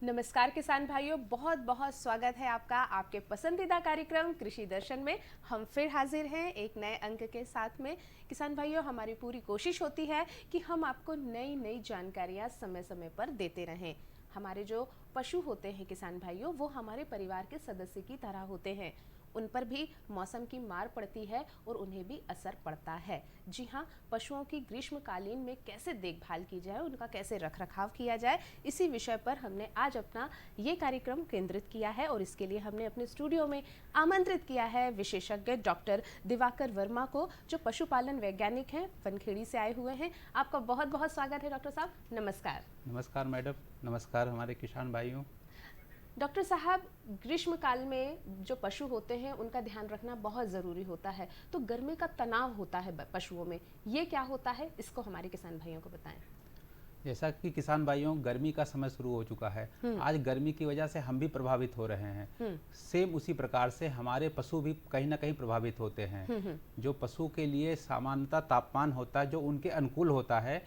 नमस्कार किसान भाइयों, बहुत बहुत स्वागत है आपका आपके पसंदीदा कार्यक्रम कृषि दर्शन में। हम फिर हाजिर हैं एक नए अंक के साथ में। किसान भाइयों, हमारी पूरी कोशिश होती है कि हम आपको नई नई जानकारियां समय समय पर देते रहें। हमारे जो पशु होते हैं किसान भाइयों, वो हमारे परिवार के सदस्य की तरह होते हैं। उन पर भी मौसम की मार पड़ती है और उन्हें भी असर पड़ता है। जी हाँ, पशुओं की ग्रीष्मकालीन में कैसे देखभाल की जाए, उनका कैसे रखरखाव किया जाए, इसी विषय पर हमने आज अपना ये कार्यक्रम केंद्रित किया है। और इसके लिए हमने अपने स्टूडियो में आमंत्रित किया है विशेषज्ञ डॉक्टर दिवाकर वर्मा को, जो पशुपालन वैज्ञानिक हैं, वनखेड़ी से आए हुए हैं। आपका बहुत बहुत स्वागत है डॉक्टर साहब। नमस्कार। नमस्कार मैडम, नमस्कार हमारे किसान भाइयों। डॉक्टर साहब, ग्रीष्म काल में जो पशु होते हैं उनका ध्यान रखना बहुत ज़रूरी होता है। तो गर्मी का तनाव होता है पशुओं में, ये क्या होता है, इसको हमारे किसान भाइयों को बताएं। जैसा कि किसान भाइयों, गर्मी का समय शुरू हो चुका है। आज गर्मी की वजह से हम भी प्रभावित हो रहे हैं। सेम उसी प्रकार से हमारे पशु भी कहीं ना कहीं प्रभावित होते हैं। जो पशु के लिए सामान्यतः तापमान होता है जो उनके अनुकूल होता है,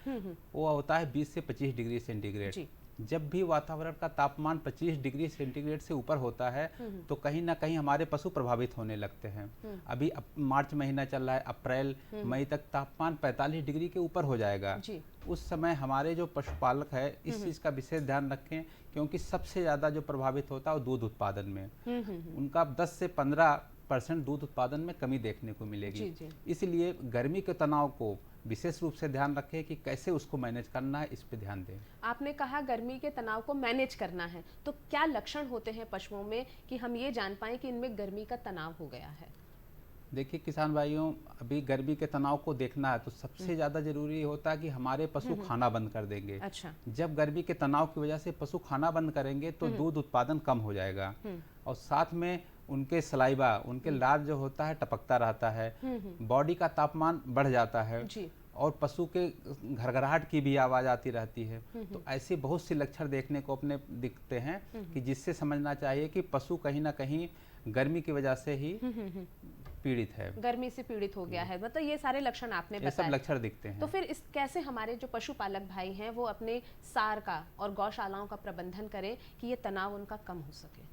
वो होता है 20 से 25 डिग्री सेंटीग्रेड। जब भी वातावरण का तापमान 25 डिग्री सेंटीग्रेड से ऊपर होता है तो कहीं ना कहीं हमारे पशु प्रभावित होने लगते हैं। अभी मार्च महीना चल रहा है, अप्रैल मई तक तापमान 45 डिग्री के ऊपर हो जाएगा। उस समय हमारे जो पशुपालक है इस चीज़ का विशेष ध्यान रखें, क्योंकि सबसे ज़्यादा जो प्रभावित होता है वो दूध उत्पादन में। उनका 10 से 15% दूध उत्पादन में कमी देखने को मिलेगी। इसलिए गर्मी के तनाव को विशेष रूप से ध्यान रखें कि कैसे उसको मैनेज करना है, इस पे ध्यान दें। आपने कहा गर्मी के तनाव को मैनेज करना है, तो क्या लक्षण होते हैं पशुओं में कि हम ये जान पाएं कि इनमें गर्मी का तनाव हो गया है? देखिए किसान भाइयों, अभी गर्मी के तनाव को देखना है तो सबसे ज़्यादा जरूरी होता है कि हमारे पशु खाना बंद कर देंगे। अच्छा। जब गर्मी के तनाव की वजह से पशु खाना बंद करेंगे तो दूध उत्पादन कम हो जाएगा और साथ में उनके सलाइवा, उनके लार जो होता है टपकता रहता है, बॉडी का तापमान बढ़ जाता है और पशु के घरघराहट की भी आवाज़ आती रहती है। तो ऐसे बहुत से लक्षण देखने को अपने दिखते हैं कि जिससे समझना चाहिए कि पशु कहीं ना कहीं गर्मी की वजह से ही पीड़ित है, गर्मी से पीड़ित हो गया है। मतलब ये सारे लक्षण आपने बताए, ये सब लक्षण दिखते हैं। तो फिर इस कैसे हमारे जो पशुपालक भाई हैं वो अपने सार का और गौशालाओं का प्रबंधन करें कि ये तनाव उनका कम हो सके?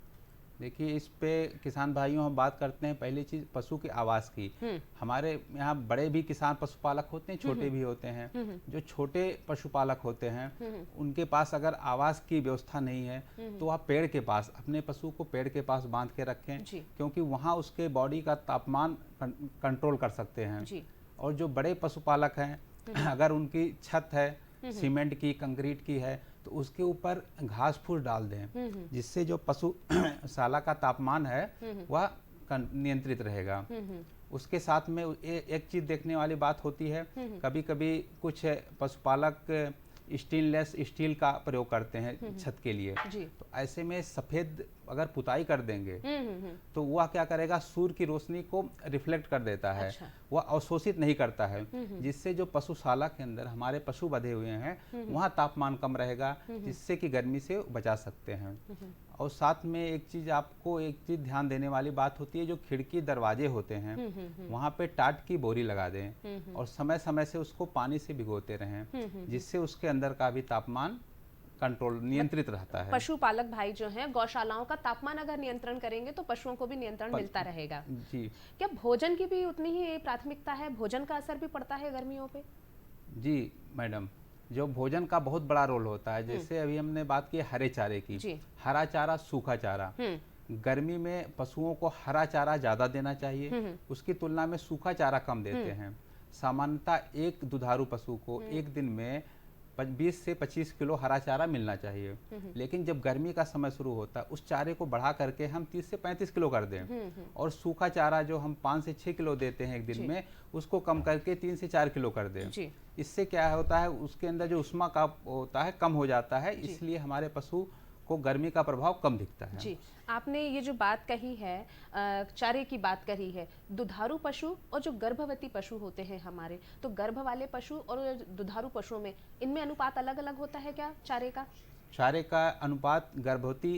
देखिए, इस पे किसान भाइयों हम बात करते हैं पहली चीज पशु के आवास की। हमारे यहाँ बड़े भी किसान पशुपालक होते हैं, छोटे भी होते हैं। जो छोटे पशुपालक होते हैं उनके पास अगर आवास की व्यवस्था नहीं है तो आप पेड़ के पास अपने पशु को पेड़ के पास बांध के रखें, क्योंकि वहाँ उसके बॉडी का तापमान कंट्रोल कर सकते हैं। और जो बड़े पशुपालक हैं अगर उनकी छत है सीमेंट की, कंक्रीट की है, तो उसके ऊपर घास फूस डाल दें, जिससे जो पशुशाला का तापमान है वह नियंत्रित रहेगा। उसके साथ में एक चीज देखने वाली बात होती है, कभी कभी कुछ पशुपालक स्टेनलेस स्टील का प्रयोग करते हैं छत के लिए। तो ऐसे में सफेद अगर पुताई कर देंगे तो वह क्या करेगा, सूर्य की रोशनी को रिफ्लेक्ट कर देता है। अच्छा। वह अवशोषित नहीं करता है, जिससे जो पशुशाला के अंदर हमारे पशु बंधे हुए हैं वहाँ तापमान कम रहेगा, जिससे कि गर्मी से बचा सकते हैं। और साथ में एक चीज ध्यान देने वाली बात होती है, जो खिड़की दरवाजे होते हैं वहाँ पे टाट की बोरी लगा दें और समय समय से उसको पानी से भिगोते रहें, जिससे उसके अंदर का भी तापमान कंट्रोल नियंत्रित रहता है। पशुपालक भाई जो हैं गौशालाओं का तापमान अगर नियंत्रण करेंगे तो पशुओं को भी नियंत्रण मिलता रहेगा। जी। क्या भोजन की भी उतनी ही प्राथमिकता है? भोजन का असर भी पड़ता है गर्मियों पे? जी मैडम, जो भोजन का बहुत बड़ा रोल होता है। जैसे अभी हमने बात की हरे चारे की, हरा चारा, सूखा चारा। गर्मी में पशुओं को हरा चारा ज्यादा देना चाहिए, उसकी तुलना में सूखा चारा कम देते हैं। सामान्यतः एक दुधारू पशु को एक दिन में 20 से 25 किलो हरा चारा मिलना चाहिए, लेकिन जब गर्मी का समय शुरू होता है उस चारे को बढ़ा करके हम 30 से 35 किलो कर दें और सूखा चारा जो हम 5 से 6 किलो देते हैं एक दिन में, उसको कम करके 3 से 4 किलो कर दें। इससे क्या होता है, उसके अंदर जो उष्मा का होता है कम हो जाता है, इसलिए हमारे पशु को गर्मी का प्रभाव कम दिखता है। जी, आपने ये जो बात कही है, चारे की बात कही है, दुधारू पशु और जो गर्भवती पशु होते हैं हमारे, तो गर्भ वाले पशु और दुधारू पशुओं में इनमें अनुपात अलग अलग होता है क्या चारे का? चारे का अनुपात गर्भवती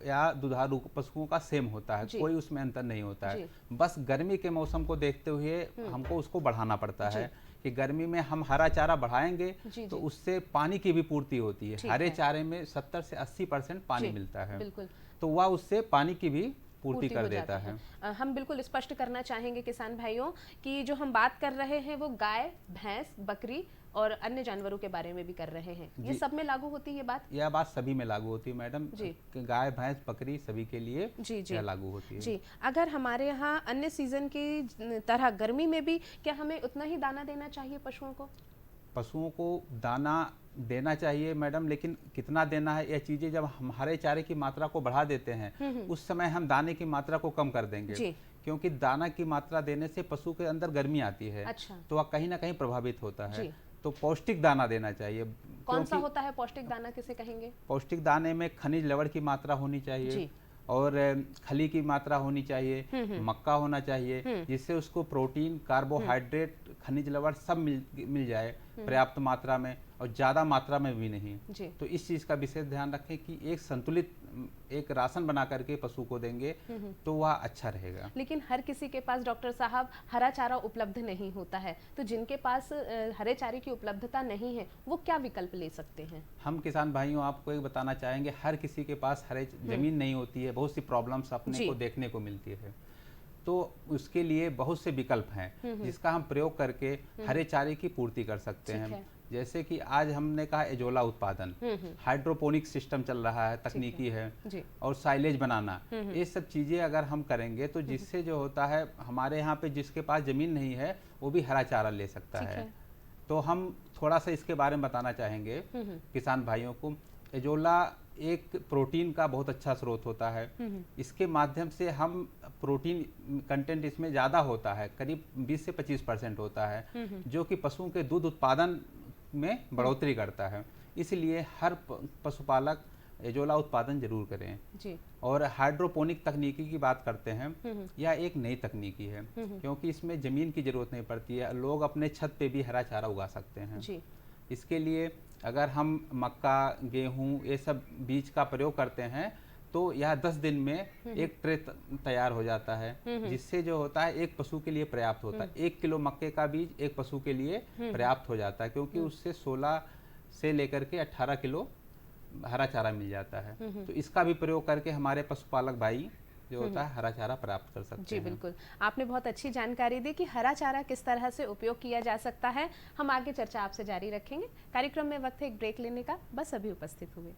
या दुधारू पशुओं का सेम होता है, कोई उसमें अंतर नहीं होता है। बस गर्मी के मौसम को देखते हुए हमको उसको बढ़ाना पड़ता है, कि गर्मी में हम हरा चारा बढ़ाएंगे जी, तो जी। उससे पानी की भी पूर्ति होती है। ठीक हरे है। चारे में 70 से 80% पानी जी, मिलता है, बिल्कुल। तो वह उससे पानी की भी पूर्ति पूर्ति कर हो देता जाती है। हम बिल्कुल स्पष्ट करना चाहेंगे किसान भाइयों कि जो हम बात कर रहे हैं वो गाय, भैंस, बकरी और अन्य जानवरों के बारे में भी कर रहे हैं। ये जी। सब में लागू होती है ये बात? यह बात सभी में लागू होती है मैडम, जी। कि गाय भैंस बकरी सभी के लिए जी, जी। यह लागू होती है। जी, अगर हमारे यहाँ अन्य सीजन की तरह गर्मी में भी क्या हमें उतना ही दाना देना चाहिए पशुओं को? पशुओं को दाना देना चाहिए मैडम, लेकिन कितना देना है, यह चीज़ें जब हम हरे चारे की मात्रा को बढ़ा देते हैं उस समय हम दाने की मात्रा को कम कर देंगे। जी। क्योंकि दाना की मात्रा देने से पशु के अंदर गर्मी आती है। अच्छा। तो वह कहीं ना कहीं प्रभावित होता है। जी। तो पौष्टिक दाना देना चाहिए। कौन सा क्योंकि होता है पौष्टिक दाना, किसे कहेंगे? पौष्टिक दाने में खनिज लवण की मात्रा होनी चाहिए जी। और खली की मात्रा होनी चाहिए, मक्का होना चाहिए, जिससे उसको प्रोटीन, कार्बोहाइड्रेट, खनिज लवण सब मिल जाए पर्याप्त मात्रा में और ज़्यादा मात्रा में भी नहीं। जी। तो इस चीज़ का विशेष ध्यान रखें कि एक संतुलित एक राशन बना करके पशु को देंगे तो वह अच्छा रहेगा। लेकिन हर किसी के पास डॉक्टर साहब हरा चारा उपलब्ध नहीं होता है, तो जिनके पास हरे चारे की उपलब्धता नहीं है वो क्या विकल्प ले सकते हैं? हम किसान भाइयों आपको एक बताना चाहेंगे, हर किसी के पास हरे जमीन नहीं होती है, बहुत सी प्रॉब्लम्स अपने को देखने को मिलती है, तो उसके लिए बहुत से विकल्प हैं जिसका हम प्रयोग करके हरे चारे की पूर्ति कर सकते हैं। जैसे कि आज हमने कहा एजोला उत्पादन, हाइड्रोपोनिक सिस्टम चल रहा है, तकनीकी है जी। और साइलेज बनाना, ये सब चीज़ें अगर हम करेंगे तो जिससे जो होता है हमारे यहाँ पे जिसके पास ज़मीन नहीं है वो भी हरा चारा ले सकता है। तो हम थोड़ा सा इसके बारे में बताना चाहेंगे किसान भाइयों को। एजोला एक प्रोटीन का बहुत अच्छा स्रोत होता है। इसके माध्यम से हम प्रोटीन कंटेंट इसमें ज़्यादा होता है, करीब 20 से 25% होता है, जो कि पशुओं के दूध उत्पादन में बढ़ोतरी करता है। इसलिए हर पशुपालक एजोला उत्पादन जरूर करें। जी। और हाइड्रोपोनिक तकनीकी की बात करते हैं, यह एक नई तकनीकी है क्योंकि इसमें ज़मीन की ज़रूरत नहीं पड़ती है, लोग अपने छत पे भी हरा चारा उगा सकते हैं। जी। इसके लिए अगर हम मक्का, गेहूं ये सब बीज का प्रयोग करते हैं तो यह 10 दिन में एक ट्रे तैयार हो जाता है, जिससे जो होता है एक पशु के लिए पर्याप्त होता है। 1 किलो मक्के का बीज एक पशु के लिए पर्याप्त हो जाता है, क्योंकि उससे 16 से लेकर के 18 किलो हरा चारा मिल जाता है। तो इसका भी प्रयोग करके हमारे पशुपालक भाई जो होता है हरा चारा प्राप्त कर सकते जी हैं। बिल्कुल, आपने बहुत अच्छी जानकारी दी कि हरा चारा किस तरह से उपयोग किया जा सकता है। हम आगे चर्चा आपसे जारी रखेंगे। कार्यक्रम में वक्त है एक ब्रेक लेने का, बस अभी उपस्थित हुए।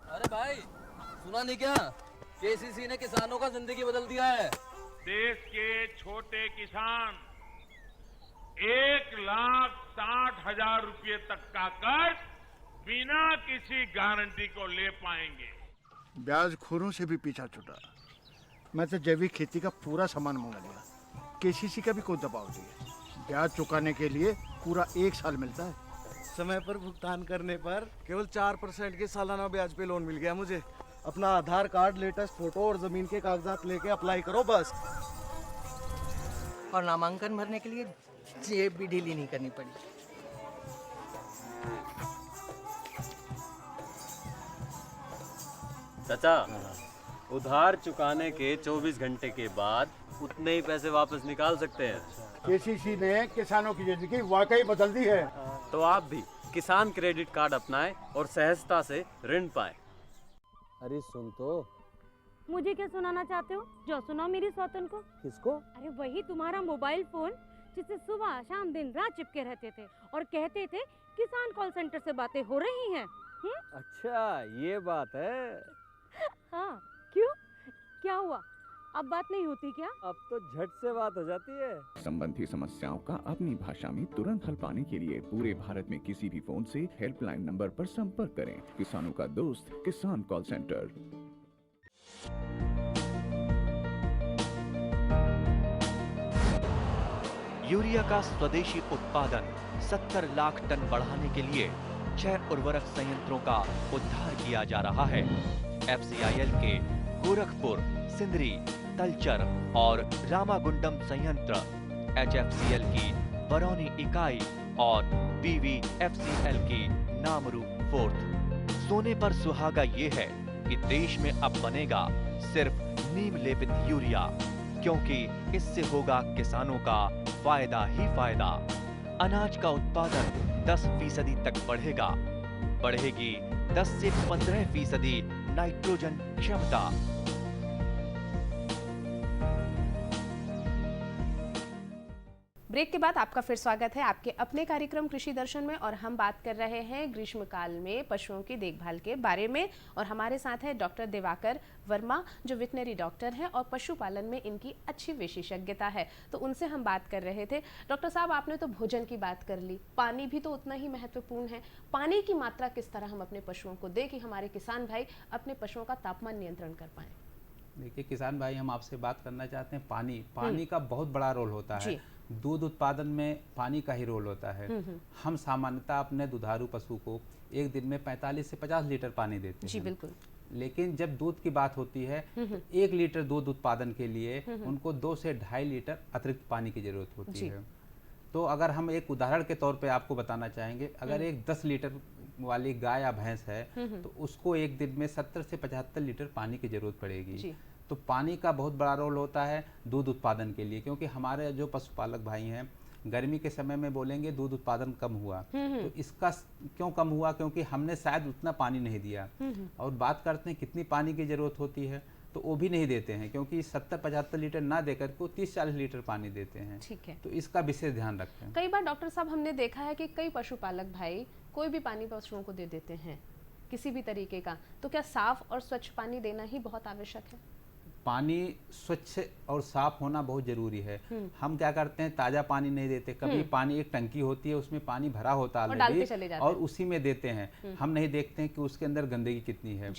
अरे भाई, सुना नहीं क्या? केसीसी ने किसानों का जिंदगी बदल दिया है। देश के छोटे किसान 1,60,000 रुपये तक का कर्ज बिना किसी गारंटी को ले पाएंगे। ब्याज खोरों से भी पीछा छुटा। मैं तो जैविक खेती का पूरा सामान मंगा लिया, केसीसी का भी कोई दबाव नहीं है। ब्याज चुकाने के लिए पूरा 1 साल मिलता है। समय पर भुगतान करने पर केवल 4% के सालाना ब्याज पे लोन मिल गया मुझे। अपना आधार कार्ड, लेटेस्ट फोटो और जमीन के कागजात लेके अप्लाई करो बस। और नामांकन भरने के लिए जेब भी ढीली नहीं करनी पड़ी। चाचा, उधार चुकाने के 24 घंटे के बाद उतने ही पैसे वापस निकाल सकते हैं। केसीसी ने किसानों की जिंदगी वाकई बदल दी है। तो आप भी किसान क्रेडिट कार्ड अपनाएं और सहजता से ऋण पाएं। अरे सुन तो। मुझे क्या सुनाना चाहते हो? जो सुनाओ मेरी सौतन को। किसको? अरे वही तुम्हारा मोबाइल फोन जिससे सुबह शाम दिन रात चिपके रहते थे और कहते थे किसान कॉल सेंटर से बातें हो रही हैं। अच्छा, ये बात है। हाँ, क्यों? क्या हुआ? अब बात नहीं होती क्या? अब तो झट से बात हो जाती है। संबंधी समस्याओं का अपनी भाषा में तुरंत हल पाने के लिए पूरे भारत में किसी भी फोन से हेल्पलाइन नंबर पर संपर्क करें। किसानों का दोस्त किसान कॉल सेंटर। यूरिया का स्वदेशी उत्पादन 70 लाख टन बढ़ाने के लिए 6 उर्वरक संयंत्रों का उद्धार किया जा रहा है। FCIL के गोरखपुर, सिंदरी, तलचर और रामागुंडम संयंत्र, HFCL की बरौनी इकाई और BVFCL की नामरू फोर्थ। सोने पर सुहागा ये है कि देश में अब बनेगा सिर्फ नीम लेपित यूरिया, क्योंकि इससे होगा किसानों का फायदा ही फायदा। अनाज का उत्पादन 10% तक बढ़ेगा। बढ़ेगी 10 से 15% नाइट्रोजन क्षमता। ब्रेक के बाद आपका फिर स्वागत है आपके अपने कार्यक्रम कृषि दर्शन में, और हम बात कर रहे हैं ग्रीष्मकाल में पशुओं की देखभाल के बारे में। और हमारे साथ है डॉक्टर दिवाकर वर्मा, जो वेटनरी डॉक्टर हैं और पशुपालन में इनकी अच्छी विशेषज्ञता है। तो उनसे हम बात कर रहे थे। डॉक्टर साहब, आपने तो भोजन की बात कर ली, पानी भी तो उतना ही महत्वपूर्ण है। पानी की मात्रा किस तरह हम अपने पशुओं को दें कि हमारे किसान भाई अपने पशुओं का तापमान नियंत्रण कर पाएं? देखिए किसान भाई, हम आपसे बात करना चाहते हैं पानी का बहुत बड़ा रोल होता है। दूध उत्पादन में पानी का ही रोल होता है। हम सामान्यतः अपने दुधारू पशु को एक दिन में 45 से 50 लीटर पानी देते हैं। जी बिल्कुल। लेकिन जब दूध की बात होती है, 1 लीटर दूध उत्पादन के लिए उनको 2 से 2.5 लीटर अतिरिक्त पानी की जरूरत होती है। तो अगर हम एक उदाहरण के तौर पे आपको बताना चाहेंगे, अगर एक 10 लीटर वाली गाय या भैंस है तो उसको एक दिन में 70 से 75 लीटर पानी की जरूरत पड़ेगी। तो पानी का बहुत बड़ा रोल होता है दूध उत्पादन के लिए, क्योंकि हमारे जो पशुपालक भाई हैं गर्मी के समय में बोलेंगे दूध उत्पादन कम हुआ। तो इसका क्यों कम हुआ? क्योंकि हमने शायद उतना पानी नहीं दिया। और बात करते हैं कितनी पानी की जरूरत होती है, तो वो भी नहीं देते हैं, क्योंकि 70-75 लीटर ना देकर को 30-40 लीटर पानी देते हैं। ठीक है। तो इसका विशेष ध्यान रखें। कई बार डॉक्टर साहब हमने देखा है कि कई पशुपालक भाई कोई भी पानी पशुओं को दे देते हैं किसी भी तरीके का। तो क्या साफ और स्वच्छ पानी देना ही बहुत आवश्यक है? पानी स्वच्छ और साफ होना बहुत जरूरी है। हम क्या करते हैं, ताज़ा पानी नहीं देते। कभी पानी एक टंकी होती है, उसमें पानी भरा होता है ऑलरेडी और उसी में देते हैं। हम नहीं देखते हैं कि उसके अंदर गंदगी कितनी है।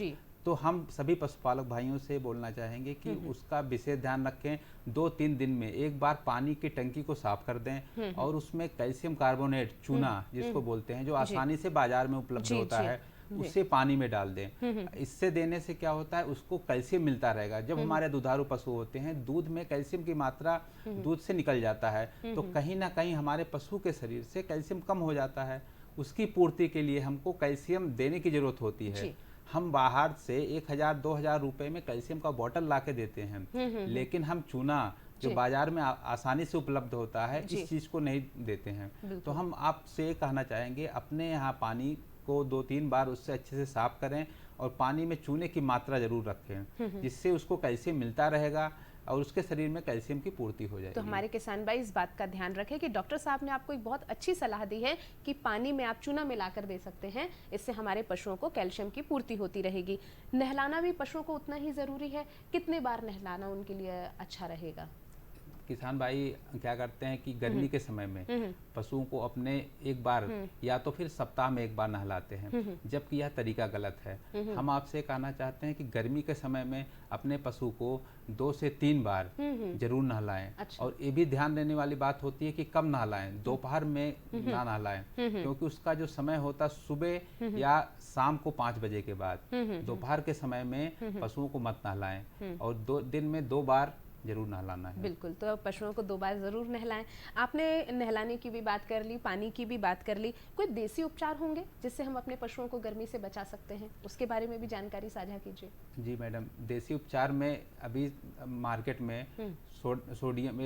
तो हम सभी पशुपालक भाइयों से बोलना चाहेंगे कि उसका विशेष ध्यान रखें। 2-3 दिन में एक बार पानी की टंकी को साफ कर दें और उसमें कैल्शियम कार्बोनेट, चूना जिसको बोलते हैं, जो आसानी से बाजार में उपलब्ध होता है, उसे पानी में डाल दें। इससे देने से क्या होता है, उसको कैल्शियम मिलता रहेगा। जब हमारे दुधारू पशु होते हैं, दूध में कैल्शियम की मात्रा दूध से निकल जाता है, तो कहीं ना कहीं हमारे पशु के शरीर से कैल्शियम कम हो जाता है। उसकी पूर्ति के लिए हमको कैल्शियम देने की जरूरत होती है। हम बाहर से 1000-2000 रुपए में कैल्शियम का बोतल ला के देते हैं, लेकिन हम चूना जो बाजार में आसानी से उपलब्ध होता है, इस चीज को नहीं देते हैं। तो हम आपसे कहना चाहेंगे, अपने यहाँ पानी को 2-3 बार उससे अच्छे से साफ करें और पानी में चूने की मात्रा जरूर रखें, जिससे उसको कैल्शियम मिलता रहेगा और उसके शरीर में कैल्शियम की पूर्ति हो जाएगी। तो हमारे किसान भाई इस बात का ध्यान रखें कि डॉक्टर साहब ने आपको एक बहुत अच्छी सलाह दी है कि पानी में आप चूना मिलाकर दे सकते हैं। इससे हमारे पशुओं को कैल्शियम की पूर्ति होती रहेगी। नहलाना भी पशुओं को उतना ही जरूरी है। कितने बार नहलाना उनके लिए अच्छा रहेगा? किसान भाई क्या करते हैं कि गर्मी के समय में पशुओं को अपने एक बार या तो फिर सप्ताह में एक बार नहलाते हैं, जबकि यह तरीका गलत है। हम आपसे कहना चाहते हैं कि गर्मी के समय में अपने पशु को 2 से 3 बार जरूर नहलाएं। अच्छा। और ये भी ध्यान देने वाली बात होती है कि कब नहलाएं। दोपहर में ना नहलाएं, क्योंकि उसका जो समय होता है सुबह या शाम को 5 बजे के बाद। दोपहर के समय में पशुओं को मत नहलाएं और दिन में 2 बार जरूर नहलाना है। बिल्कुल, तो पशुओं को 2 बार जरूर नहलाएं। आपने नहलाने की भी बात कर ली, पानी की भी बात कर ली। कोई देसी उपचार होंगे जिससे हम अपने पशुओं को गर्मी से बचा सकते हैं? उसके बारे में भी जानकारी साझा कीजिए। जी मैडम, देसी उपचार में अभी मार्केट में सोडियम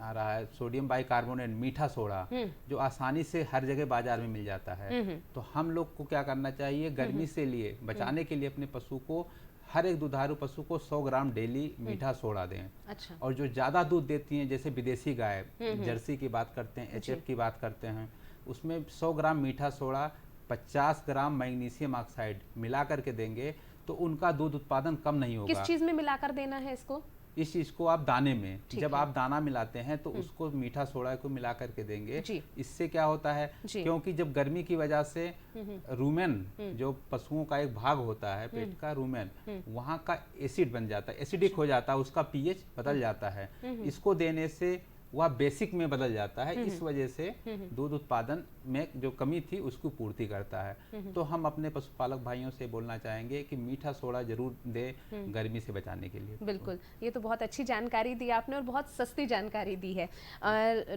आ रहा है, सोडियम बाइकार्बोनेट, मीठा सोडा, जो आसानी से हर जगह बाजार में मिल जाता है। तो हम लोग को क्या करना चाहिए, गर्मी से लिए बचाने के लिए अपने पशु को, हर एक दुधारू पशु को 100 ग्राम डेली मीठा सोडा दें। अच्छा। और जो ज़्यादा दूध देती हैं, जैसे विदेशी गाय, जर्सी की बात करते हैं, HF की बात करते हैं, उसमें 100 ग्राम मीठा सोडा 50 ग्राम मैग्नीशियम ऑक्साइड मिला करके देंगे तो उनका दूध उत्पादन कम नहीं होगा। किस चीज में मिलाकर देना है इसको? इस चीज को आप दाने में, जब आप दाना मिलाते हैं तो उसको मीठा सोडा को मिला करके देंगे। इससे क्या होता है, क्योंकि जब गर्मी की वजह से रूमेन, जो पशुओं का एक भाग होता है पेट का रूमेन, वहाँ का एसिड बन जाता है, एसिडिक हो जाता है, उसका पीएच बदल जाता है। इसको देने से वह बेसिक में बदल जाता है। इस वजह से दूध उत्पादन में जो कमी थी उसको पूर्ति करता है। तो हम अपने पशुपालक भाइयों से बोलना चाहेंगे कि मीठा सोडा जरूर दे गर्मी से बचाने के लिए। बिल्कुल, ये तो बहुत अच्छी जानकारी दी आपने और बहुत सस्ती जानकारी दी है।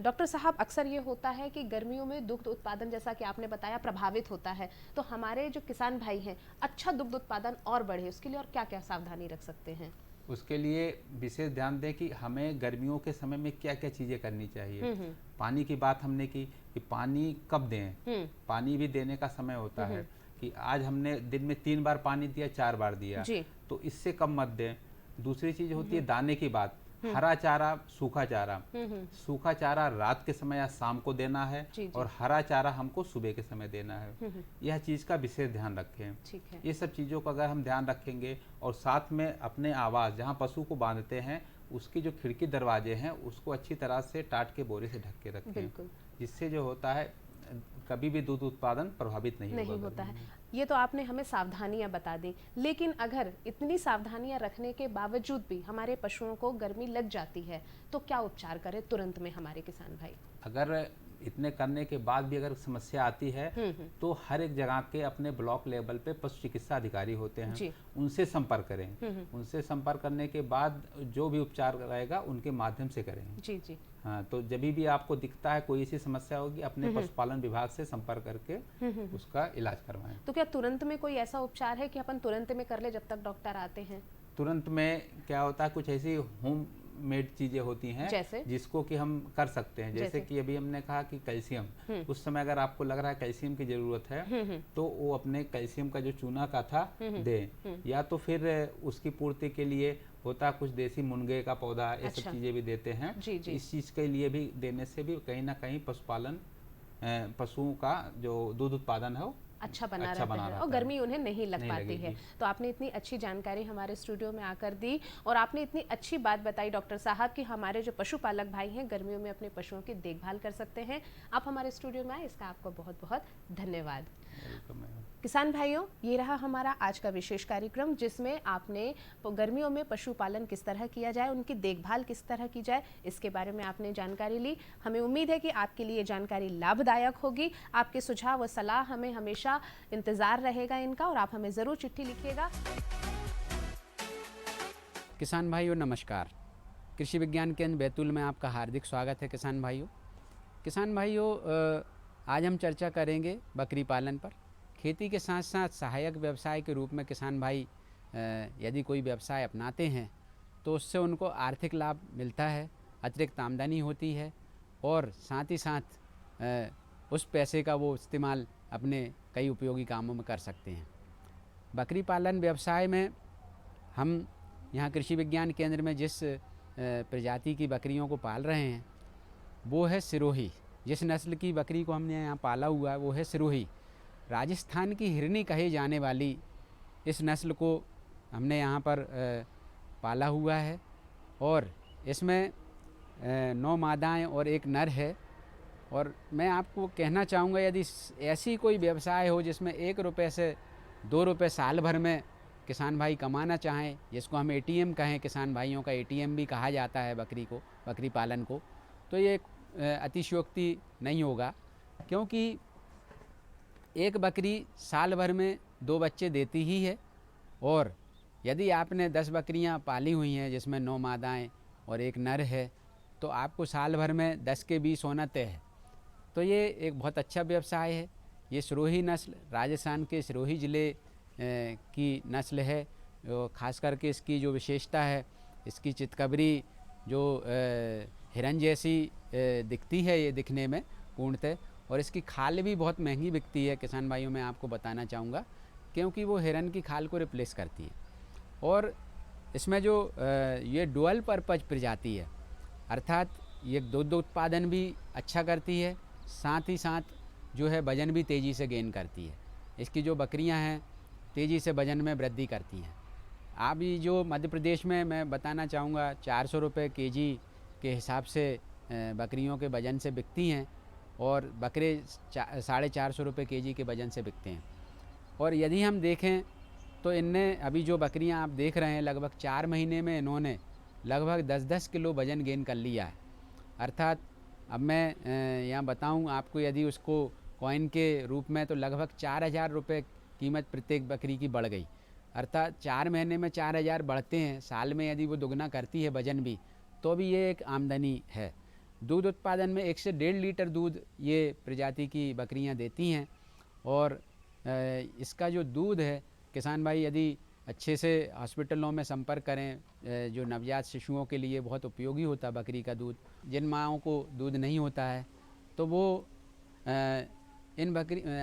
डॉक्टर साहब, अक्सर ये होता है कि गर्मियों में दुग्ध उत्पादन, जैसा कि आपने बताया, प्रभावित होता है। तो हमारे जो किसान भाई हैं, अच्छा दुग्ध उत्पादन और बढ़े, उसके लिए और क्या क्या सावधानी रख सकते हैं? उसके लिए विशेष ध्यान दें कि हमें गर्मियों के समय में क्या क्या चीज़ें करनी चाहिए। पानी की बात हमने की कि पानी कब दें, पानी भी देने का समय होता है कि आज हमने दिन में 3 बार पानी दिया, 4 बार दिया, तो इससे कम मत दें। दूसरी चीज़ होती है दाने की बात, हरा चारा, सूखा चारा। सूखा चारा रात के समय या शाम को देना है और हरा चारा हमको सुबह के समय देना है। यह चीज़ का विशेष ध्यान रखें। ये सब चीज़ों का अगर हम ध्यान रखेंगे और साथ में अपने आवास जहाँ पशु को बांधते हैं उसकी जो खिड़की दरवाजे हैं उसको अच्छी तरह से टाट के बोरे से ढक के रखें, जिससे जो होता है कभी भी दूध उत्पादन प्रभावित नहीं होता है। ये तो आपने हमें सावधानियां बता दी, लेकिन अगर इतनी सावधानियां रखने के बावजूद भी हमारे पशुओं को गर्मी लग जाती है तो क्या उपचार करें तुरंत में हमारे किसान भाई? अगर इतने करने के बाद भी अगर समस्या आती है तो हर एक जगह के अपने ब्लॉक लेवल पे पशु चिकित्सा अधिकारी होते हैं, उनसे संपर्क करें। उनसे संपर्क करने के बाद जो भी उपचार रहेगा उनके माध्यम से करें। जी। हाँ, तो जब भी आपको दिखता है कोई ऐसी समस्या होगी अपने पशुपालन विभाग से संपर्क करके उसका इलाज करवाएं। तो क्या तुरंत में कोई ऐसा उपचार है कि अपन तुरंत में कर ले जब तक डॉक्टर आते हैं? तुरंत में क्या होता है, कुछ ऐसी होम मेड चीजें होती हैं जिसको कि हम कर सकते हैं। जैसे कि अभी हमने कहा कि कैल्शियम, उस समय अगर आपको लग रहा है कैल्शियम की जरूरत है तो वो अपने कैल्शियम का जो चूना का था दे, या तो फिर उसकी पूर्ति के लिए होता कुछ देसी मुनगे का पौधा, ये सब चीजें भी देते हैं। इस चीज के लिए भी देने से भी कहीं ना कहीं पशुपालन पशुओं का जो दूध उत्पादन है अच्छा बना रहता है और गर्मी उन्हें नहीं लग पाती है। तो आपने इतनी अच्छी जानकारी हमारे स्टूडियो में आकर दी और आपने इतनी अच्छी बात बताई डॉक्टर साहब कि हमारे जो पशुपालक भाई हैं गर्मियों में अपने पशुओं की देखभाल कर सकते हैं। आप हमारे स्टूडियो में आए, इसका आपको बहुत बहुत धन्यवाद। किसान भाइयों, ये रहा हमारा आज का विशेष कार्यक्रम जिसमें आपने गर्मियों में पशुपालन किस तरह किया जाए, उनकी देखभाल किस तरह की जाए, इसके बारे में आपने जानकारी ली। हमें उम्मीद है कि आपके लिए जानकारी लाभदायक होगी। आपके सुझाव व सलाह हमें हमेशा इंतजार रहेगा इनका और आप हमें ज़रूर चिट्ठी लिखिएगा। किसान भाइयों नमस्कार, कृषि विज्ञान केंद्र बैतूल में आपका हार्दिक स्वागत है। किसान भाइयों आज हम चर्चा करेंगे बकरी पालन पर। खेती के साथ साथ सहायक व्यवसाय के रूप में किसान भाई यदि कोई व्यवसाय अपनाते हैं तो उससे उनको आर्थिक लाभ मिलता है, अतिरिक्त आमदनी होती है और साथ ही साथ उस पैसे का वो इस्तेमाल अपने कई उपयोगी कामों में कर सकते हैं। बकरी पालन व्यवसाय में हम यहाँ कृषि विज्ञान केंद्र में जिस प्रजाति की बकरियों को पाल रहे हैं वो है सिरोही। जिस नस्ल की बकरी को हमने यहाँ पाला हुआ है वो है सिरोही। राजस्थान की हिरनी कहे जाने वाली इस नस्ल को हमने यहाँ पर पाला हुआ है और इसमें 9 मादाएँ और 1 नर है। और मैं आपको कहना चाहूँगा यदि ऐसी कोई व्यवसाय हो जिसमें 1 रुपये से 2 रुपये साल भर में किसान भाई कमाना चाहें, जिसको हम एटीएम कहें, किसान भाइयों का एटीएम भी कहा जाता है बकरी पालन को, तो ये अतिशयोक्ति नहीं होगा, क्योंकि एक बकरी साल भर में 2 बच्चे देती ही है। और यदि आपने 10 बकरियां पाली हुई हैं जिसमें 9 मादाएँ और 1 नर है तो आपको साल भर में 10 के 20 होना तय है। तो ये एक बहुत अच्छा व्यवसाय है। ये सिरोही नस्ल राजस्थान के सिरोही ज़िले की नस्ल है। ख़ास करके इसकी जो विशेषता है, इसकी चितकबरी जो हिरन जैसी दिखती है ये दिखने में पूर्णतः, और इसकी खाल भी बहुत महंगी बिकती है किसान भाइयों, मैं आपको बताना चाहूँगा, क्योंकि वो हिरन की खाल को रिप्लेस करती है। और इसमें जो ये डुअल पर्पज प्रजाति है, अर्थात ये दूध उत्पादन भी अच्छा करती है, साथ ही साथ जो है वज़न भी तेज़ी से गेन करती है। इसकी जो बकरियां हैं तेज़ी से वज़न में वृद्धि करती हैं। अभी जो मध्य प्रदेश में मैं बताना चाहूँगा 400 रुपये केजी के हिसाब से बकरियों के वज़न से बिकती हैं और बकरे 450 रुपये केजी के वज़न से बिकते हैं। और यदि हम देखें तो इनने अभी जो बकरियां आप देख रहे हैं लगभग 4 महीने में इन्होंने लगभग 10-10 किलो वज़न गेन कर लिया है। अर्थात अब मैं यहाँ बताऊँ आपको, यदि उसको कॉइन के रूप में तो लगभग 4000 रुपये कीमत प्रत्येक बकरी की बढ़ गई। अर्थात 4 महीने में 4000 बढ़ते हैं, साल में यदि वो दुगना करती है वज़न भी, तो भी ये एक आमदनी है। दूध उत्पादन में 1 से 1.5 लीटर दूध ये प्रजाति की बकरियां देती हैं। और इसका जो दूध है किसान भाई यदि अच्छे से हॉस्पिटलों में संपर्क करें। जो नवजात शिशुओं के लिए बहुत उपयोगी होता है बकरी का दूध। जिन माँओं को दूध नहीं होता है तो वो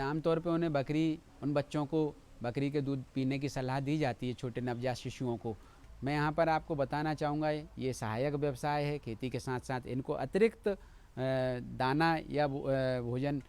आमतौर पे उन बच्चों को बकरी के दूध पीने की सलाह दी जाती है, छोटे नवजात शिशुओं को। मैं यहाँ पर आपको बताना चाहूँगा ये सहायक व्यवसाय है। खेती के साथ साथ इनको अतिरिक्त दाना या भोजन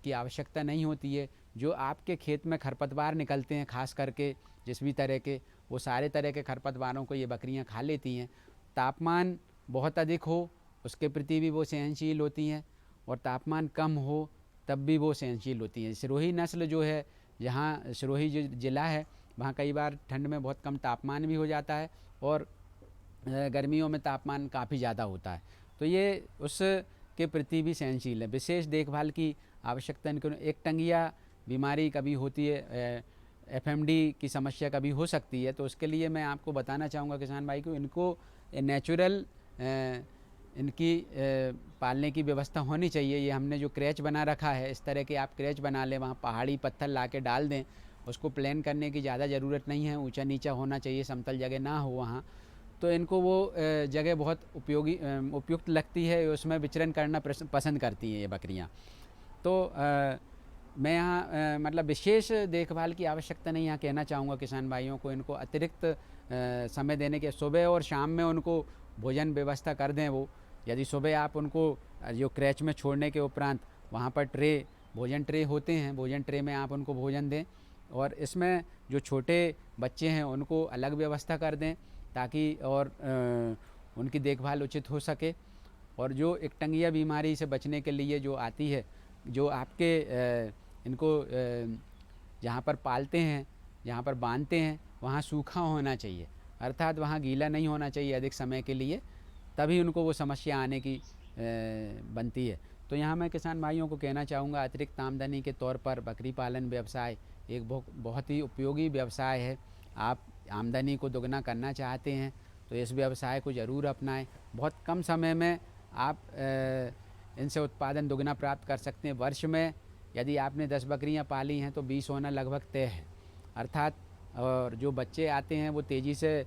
की आवश्यकता नहीं होती है। जो आपके खेत में खरपतवार निकलते हैं, खास करके जिस भी तरह के, वो सारे तरह के खरपतवारों को ये बकरियां खा लेती हैं। तापमान बहुत अधिक हो उसके प्रति भी वो सहनशील होती हैं, और तापमान कम हो तब भी वो सहनशील होती हैं। सिरोही नस्ल जो है, जहाँ सिरोही जो ज़िला है वहाँ कई बार ठंड में बहुत कम तापमान भी हो जाता है और गर्मियों में तापमान काफ़ी ज़्यादा होता है, तो ये उसके प्रति भी सहनशील है। विशेष देखभाल की आवश्यकता इनको, एक टंगिया बीमारी कभी होती है, FMD की समस्या कभी हो सकती है, तो उसके लिए मैं आपको बताना चाहूँगा किसान भाई को, इनको नेचुरल इनकी पालने की व्यवस्था होनी चाहिए। ये हमने जो क्रैच बना रखा है, इस तरह के आप क्रैच बना लें, वहाँ पहाड़ी पत्थर ला के डाल दें। उसको प्लान करने की ज़्यादा ज़रूरत नहीं है, ऊंचा नीचा होना चाहिए, समतल जगह ना हो वहाँ, तो इनको वो जगह बहुत उपयुक्त लगती है, उसमें विचरण करना पसंद करती हैं ये बकरियाँ। तो मैं यहाँ मतलब विशेष देखभाल की आवश्यकता नहीं यहाँ कहना चाहूँगा किसान भाइयों को। इनको अतिरिक्त समय देने के, सुबह और शाम में उनको भोजन व्यवस्था कर दें। वो यदि सुबह आप उनको जो क्रैच में छोड़ने के उपरांत वहाँ पर भोजन ट्रे होते हैं, भोजन ट्रे में आप उनको भोजन दें, और इसमें जो छोटे बच्चे हैं उनको अलग व्यवस्था कर दें ताकि और उनकी देखभाल उचित हो सके। और जो एक टंगिया बीमारी से बचने के लिए जो आती है, जो आपके इनको जहाँ पर पालते हैं, जहाँ पर बांधते हैं, वहाँ सूखा होना चाहिए, अर्थात वहाँ गीला नहीं होना चाहिए अधिक समय के लिए, तभी उनको वो समस्या आने की बनती है। तो यहाँ मैं किसान भाइयों को कहना चाहूँगा, अतिरिक्त आमदनी के तौर पर बकरी पालन व्यवसाय एक बहुत ही उपयोगी व्यवसाय है। आप आमदनी को दोगुना करना चाहते हैं तो इस व्यवसाय को ज़रूर अपनाएं। बहुत कम समय में आप इनसे उत्पादन दोगुना प्राप्त कर सकते हैं। वर्ष में यदि आपने 10 बकरियां पाली हैं तो 20 होना लगभग तय है, अर्थात और जो बच्चे आते हैं वो तेज़ी से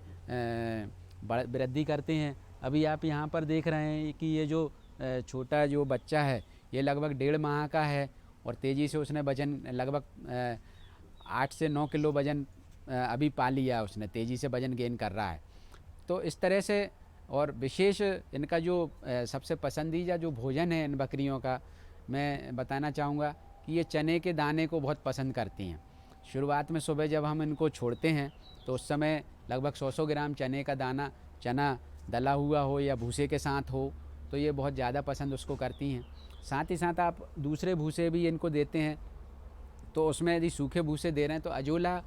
वृद्धि करते हैं। अभी आप यहाँ पर देख रहे हैं कि ये जो छोटा जो बच्चा है ये लगभग 1.5 माह का है और तेज़ी से उसने वजन लगभग 8 से 9 किलो वजन अभी पा लिया, उसने तेज़ी से वजन गेन कर रहा है। तो इस तरह से, और विशेष इनका जो सबसे पसंदीदा जो भोजन है इन बकरियों का, मैं बताना चाहूँगा कि ये चने के दाने को बहुत पसंद करती हैं। शुरुआत में सुबह जब हम इनको छोड़ते हैं तो उस समय लगभग 100 ग्राम चने का दाना, चना दला हुआ हो या भूसे के साथ हो, तो ये बहुत ज़्यादा पसंद उसको करती हैं। साथ ही साथ आप दूसरे भूसे भी इनको देते हैं, तो उसमें यदि सूखे भूसे दे रहे हैं तो अजोला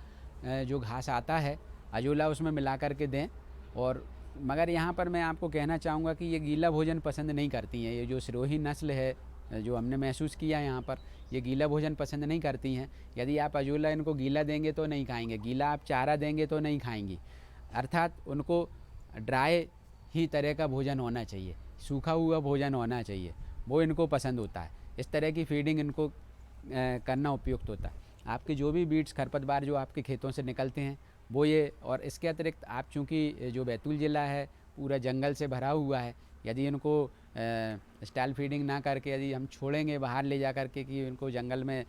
जो घास आता है, अजोला उसमें मिला कर के दें। और मगर यहाँ पर मैं आपको कहना चाहूँगा कि ये गीला भोजन पसंद नहीं करती हैं। ये जो सिरोही नस्ल है, जो हमने महसूस किया यहाँ पर, ये गीला भोजन पसंद नहीं करती हैं। यदि आप अजोला इनको गीला देंगे तो नहीं खाएंगे, गीला आप चारा देंगे तो नहीं खाएंगी, अर्थात उनको ड्राई ही तरह का भोजन होना चाहिए, सूखा हुआ भोजन होना चाहिए, वो इनको पसंद होता है। इस तरह की फीडिंग इनको करना उपयुक्त होता है। आपके जो भी बीट्स खरपतवार जो आपके खेतों से निकलते हैं वो ये, और इसके अतिरिक्त आप चूँकि जो बैतूल ज़िला है पूरा जंगल से भरा हुआ है, यदि इनको स्टाइल फीडिंग ना करके यदि हम छोड़ेंगे बाहर ले जा कर के कि इनको जंगल में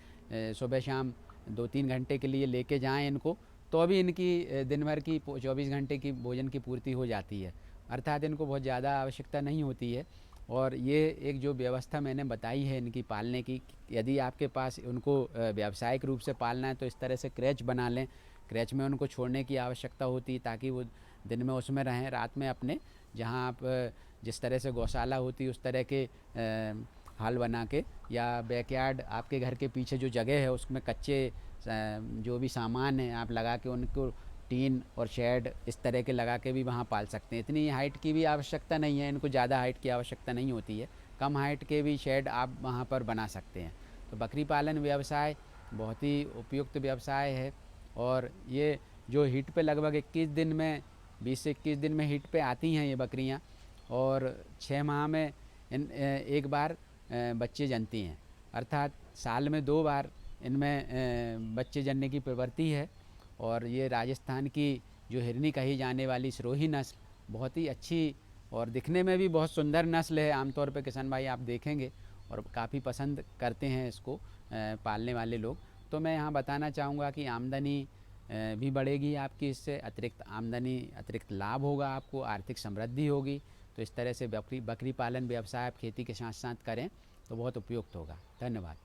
सुबह शाम 2-3 घंटे के लिए लेके जाएं इनको, तो अभी इनकी दिन भर की 24 घंटे की भोजन की पूर्ति हो जाती है, अर्थात इनको बहुत ज़्यादा आवश्यकता नहीं होती है। और ये एक जो व्यवस्था मैंने बताई है इनकी पालने की, यदि आपके पास उनको व्यावसायिक रूप से पालना है तो इस तरह से क्रैच बना लें। क्रैच में उनको छोड़ने की आवश्यकता होती है ताकि वो दिन में उसमें रहें, रात में अपने जहाँ आप जिस तरह से गौशाला होती है उस तरह के हाल बना के, या बैकयार्ड आपके घर के पीछे जो जगह है उसमें कच्चे जो भी सामान है आप लगा के उनको टीन और शेड इस तरह के लगा के भी वहाँ पाल सकते हैं। इतनी हाइट की भी आवश्यकता नहीं है, इनको ज़्यादा हाइट की आवश्यकता नहीं होती है, कम हाइट के भी शेड आप वहाँ पर बना सकते हैं। तो बकरी पालन व्यवसाय बहुत ही उपयुक्त व्यवसाय है। और ये जो हीट पे लगभग 21 दिन में 20 से 21 दिन में हीट पे आती हैं ये बकरियाँ, और 6 माह में एक बार बच्चे जनती हैं, अर्थात साल में 2 बार इनमें बच्चे जनने की प्रवृत्ति है। और ये राजस्थान की जो हिरनी कही जाने वाली सिरोही नस्ल बहुत ही अच्छी और दिखने में भी बहुत सुंदर नस्ल है। आमतौर पे किसान भाई आप देखेंगे और काफ़ी पसंद करते हैं इसको पालने वाले लोग। तो मैं यहाँ बताना चाहूँगा कि आमदनी भी बढ़ेगी आपकी, इससे अतिरिक्त आमदनी, अतिरिक्त लाभ होगा आपको, आर्थिक समृद्धि होगी। तो इस तरह से बकरी पालन व्यवसाय आप खेती के साथ साथ करें तो बहुत उपयुक्त होगा। धन्यवाद।